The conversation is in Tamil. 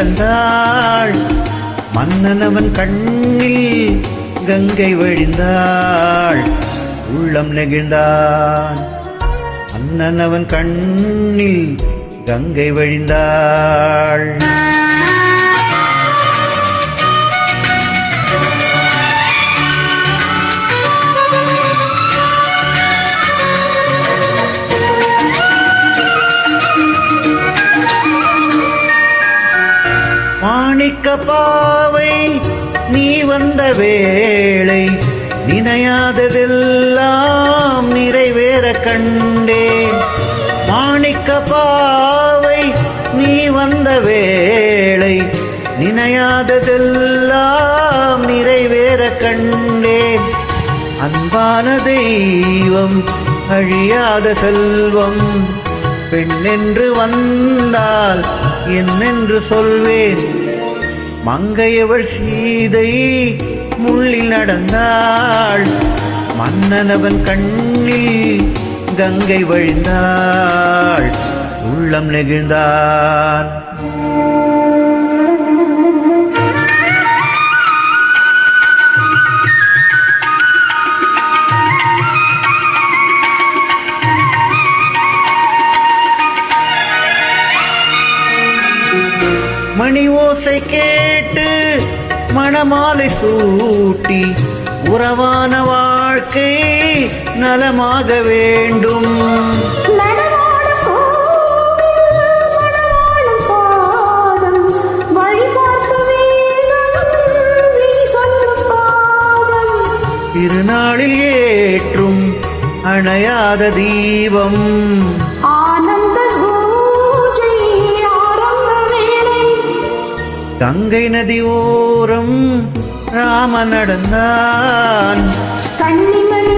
நடந்தாள். மன்னனவன் கண்ணில் கங்கை வழிந்தாள். உள்ளம் நெகிழ்ந்தான். மன்னனவன் கண்ணில் கங்கை வழிந்தாள். மாணிக்க பாவை நீ வந்த வேளை நினையாததெல்லாம் நிறைவேற கண்டேன். மாணிக்க பாவை நீ வந்த வேளை நினையாததெல்லாம் நிறைவேற கண்டேன். அன்பான தெய்வம் அழியாத செல்வம் பெண்ணென்று வந்தால் என்னென்று சொல்வேன். மங்கையவள் சீதை முள்ளில் நடந்தாள். மன்னனவன் கண்ணில் கங்கை வழிந்தாள். உள்ளம் நெகிழ்ந்தான். மணி ஓசை கேட்டு மணமாலை சூட்டி உறவான வாழ்க்கை நலமாக வேண்டும். திருநாளில் ஏற்றும் அணையாத தீபம் கங்கை நதி ஓரம் ராம நடந்தான். கண்ணிமணி